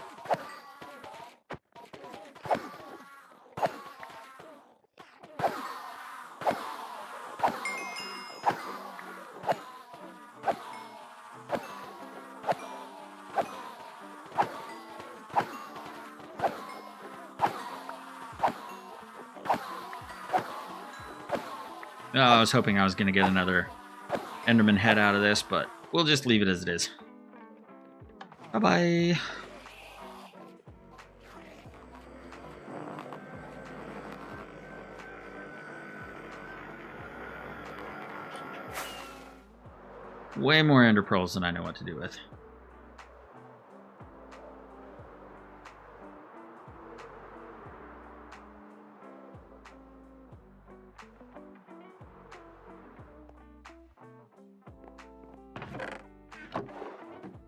Oh, I was hoping I was going to get another Enderman head out of this, but we'll just leave it as it is. Bye-bye. Way more ender pearls than I know what to do with.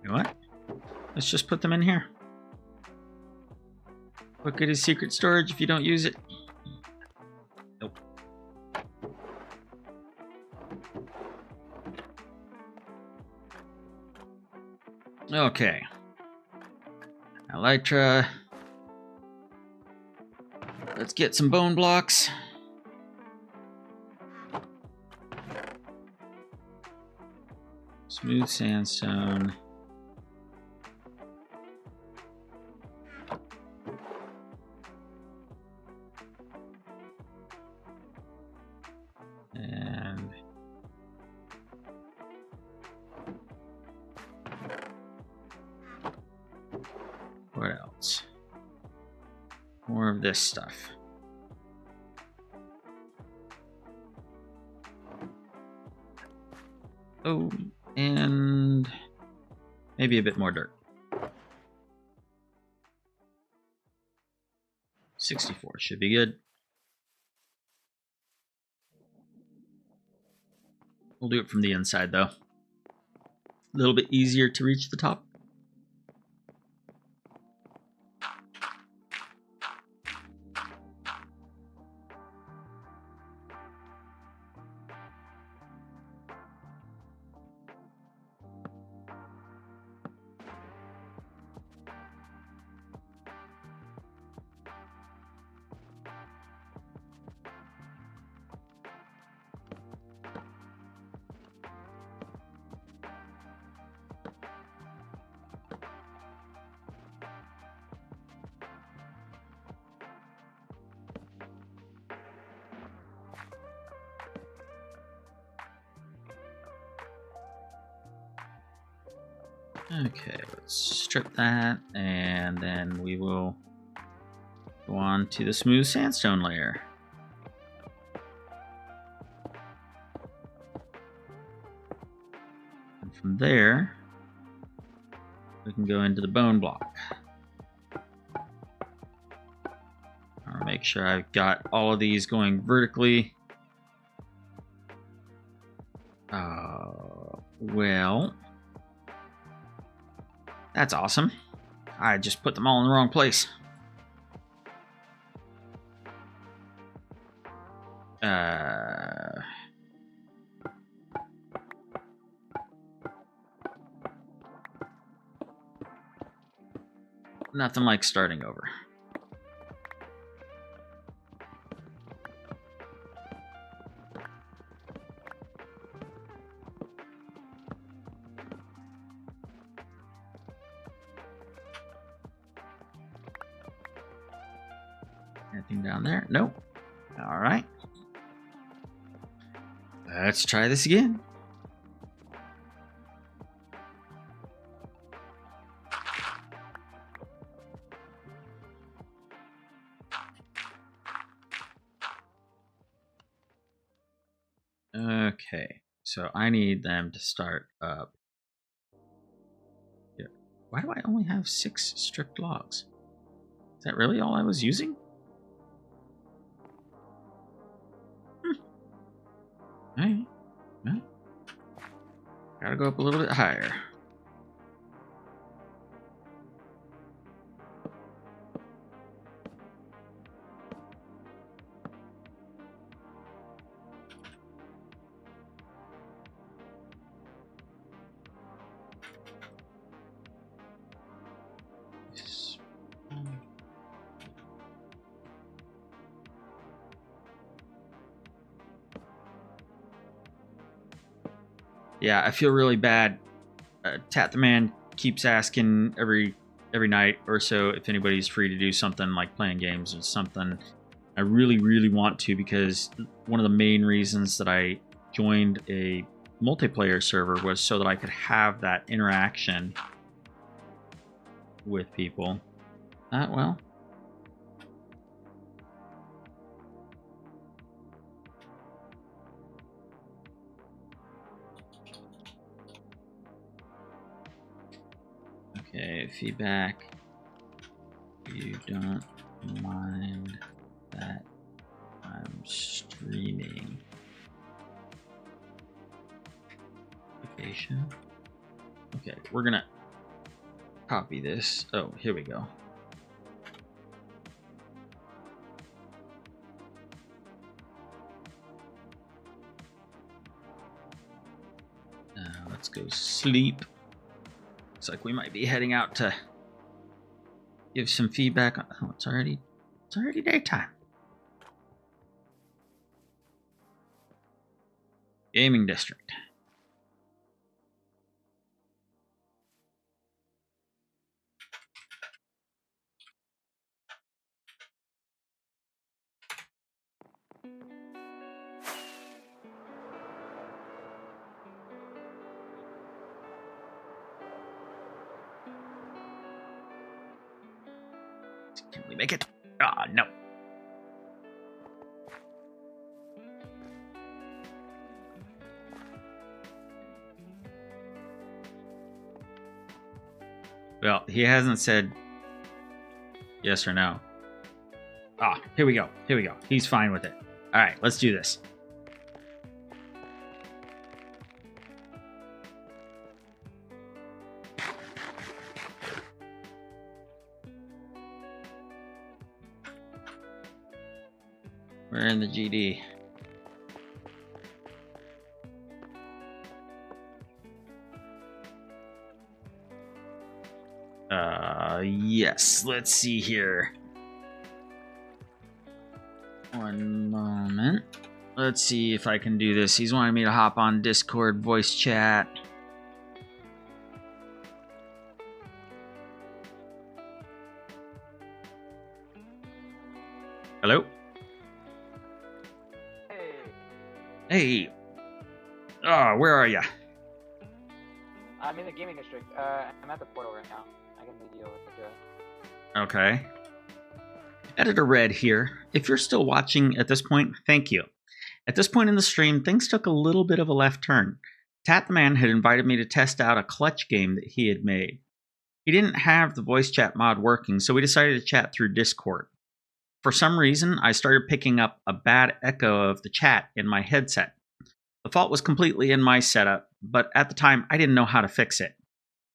You know what? Let's just put them in here. What good is secret storage if you don't use it? Nope. Okay. Elytra. Let's get some bone blocks. Smooth sandstone. And what else? More of this stuff. Oh, and maybe a bit more dirt. 64 should be good. We'll do it from the inside, though. A little bit easier to reach the top. Okay, let's strip that, and then we will go on to the smooth sandstone layer. And from there, we can go into the bone block. I'll make sure I've got all of these going vertically. Well, that's awesome. I just put them all in the wrong place. Nothing like starting over. Anything down there? Nope. All right. Let's try this again. Okay, so I need them to start up here. Why do I only have 6 stripped logs? Is that really all I was using? Alright, well, gotta go up a little bit higher. Yeah, I feel really bad. Tat the Man keeps asking every night or so if anybody's free to do something like playing games or something. I really, really want to, because one of the main reasons that I joined a multiplayer server was so that I could have that interaction with people. Well. Okay, feedback. You don't mind that I'm streaming. Application. Okay, we're gonna copy this. Oh, here we go. Let's go sleep. Looks like we might be heading out to give some feedback on. Oh, it's already daytime. Gaming district. Can we make it? Ah, no. Well, he hasn't said yes or no. Ah, here we go. Here we go. He's fine with it. All right, let's do this. We're in the GD. Yes. Let's see here. One moment. Let's see if I can do this. He's wanting me to hop on Discord voice chat. Hello? Hey. Oh, where are you? I'm in the gaming district. I'm at the portal right now. I can lead you over to it. Okay. Editor Red here. If you're still watching at this point, thank you. At this point in the stream, things took a little bit of a left turn. Tat the Man had invited me to test out a clutch game that he had made. He didn't have the voice chat mod working, so we decided to chat through Discord. For some reason, I started picking up a bad echo of the chat in my headset. The fault was completely in my setup, but at the time, I didn't know how to fix it.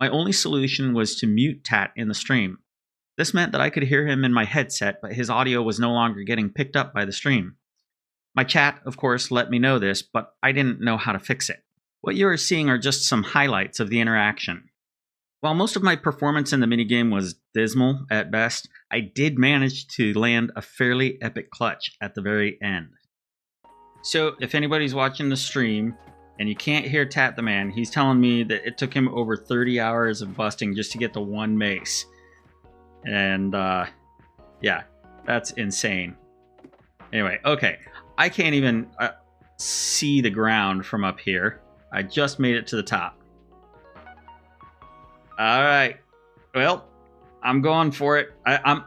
My only solution was to mute Tat in the stream. This meant that I could hear him in my headset, but his audio was no longer getting picked up by the stream. My chat, of course, let me know this, but I didn't know how to fix it. What you are seeing are just some highlights of the interaction. While most of my performance in the minigame was dismal at best, I did manage to land a fairly epic clutch at the very end. So if anybody's watching the stream and you can't hear Tat the Man, he's telling me that it took him over 30 hours of busting just to get the one mace. And yeah, that's insane. Anyway, okay. I can't even see the ground from up here. I just made it to the top. All right. Well, I'm going for it. I'm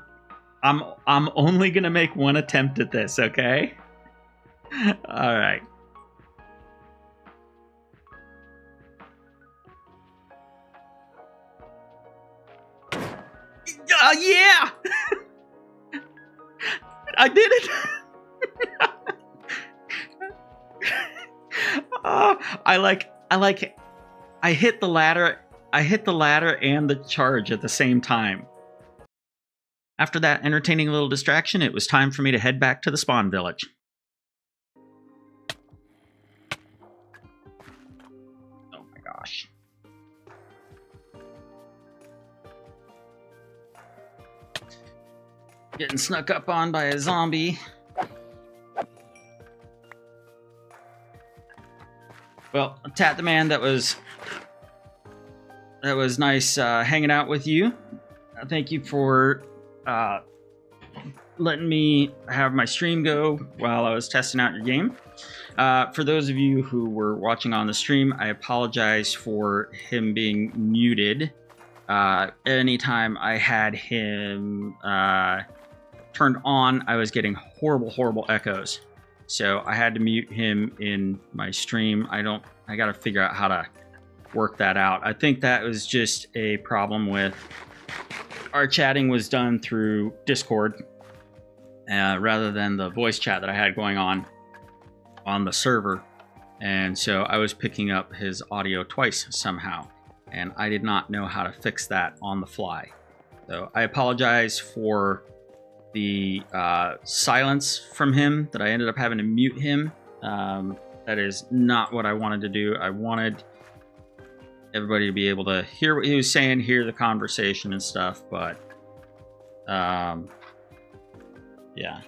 only gonna make one attempt at this. Okay. All right. Yeah. I did it. I hit the ladder and the charge at the same time. After that entertaining little distraction, it was time for me to head back to the spawn village. Oh my gosh. Getting snuck up on by a zombie. Well, Tat the Man, that was nice hanging out with you. Thank you for letting me have my stream go while I was testing out your game. For those of you who were watching on the stream, I apologize for him being muted. Anytime I had him turned on, I was getting horrible echoes. So I had to mute him in my stream. I got to figure out how to work that out. I think that was just a problem with our chatting was done through Discord rather than the voice chat that I had going on the server. And so I was picking up his audio twice somehow. And I did not know how to fix that on the fly. So I apologize for the silence from him, that I ended up having to mute him. That is not what I wanted to do. I wanted everybody to be able to hear what he was saying, hear the conversation and stuff, but yeah.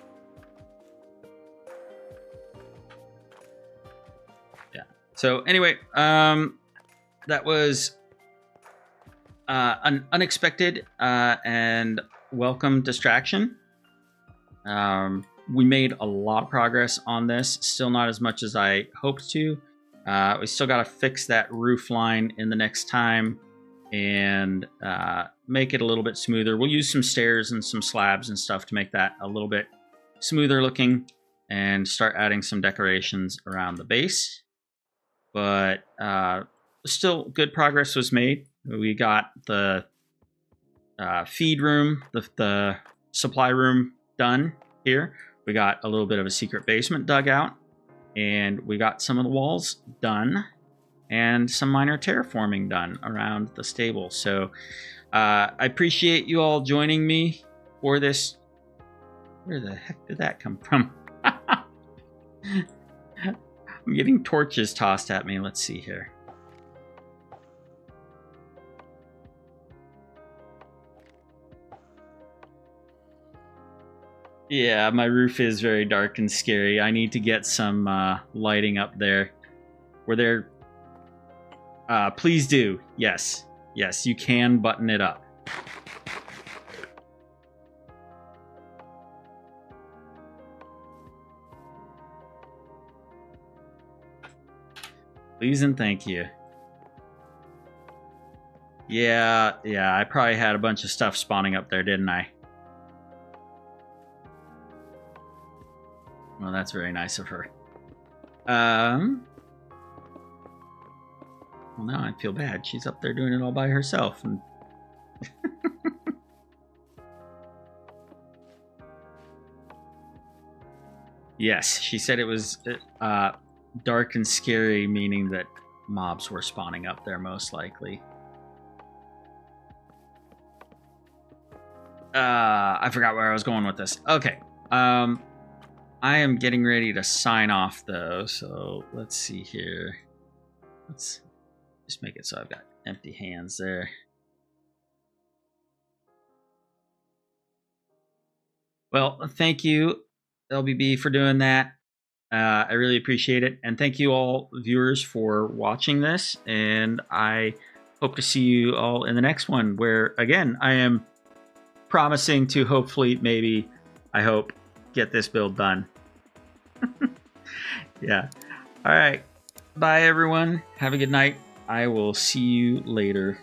So anyway, that was an unexpected and welcome distraction. We made a lot of progress on this, still not as much as I hoped to. We still got to fix that roof line in the next time and make it a little bit smoother. We'll use some stairs and some slabs and stuff to make that a little bit smoother looking and start adding some decorations around the base. But still good progress was made. We got the feed room, the supply room done here. We got a little bit of a secret basement dug out, and we got some of the walls done and some minor terraforming done around the stable. So I appreciate you all joining me for this. Where the heck did that come from? I'm getting torches tossed at me. Let's see here. Yeah, my roof is very dark and scary. I need to get some lighting up there. Were there... please do. Yes. Yes, you can button it up. Please and thank you. Yeah, I probably had a bunch of stuff spawning up there, didn't I? Well, that's very nice of her. Well, now I feel bad. She's up there doing it all by herself. And yes, she said it was dark and scary, meaning that mobs were spawning up there most likely. I forgot where I was going with this. Okay. I am getting ready to sign off though, so let's see here. Let's just make it so I've got empty hands there. Well, thank you, LBB, for doing that. I really appreciate it. And thank you all viewers for watching this. And I hope to see you all in the next one where, again, I am promising to hopefully, maybe, I hope, get this build done. Yeah. All right. Bye, everyone. Have a good night. I will see you later.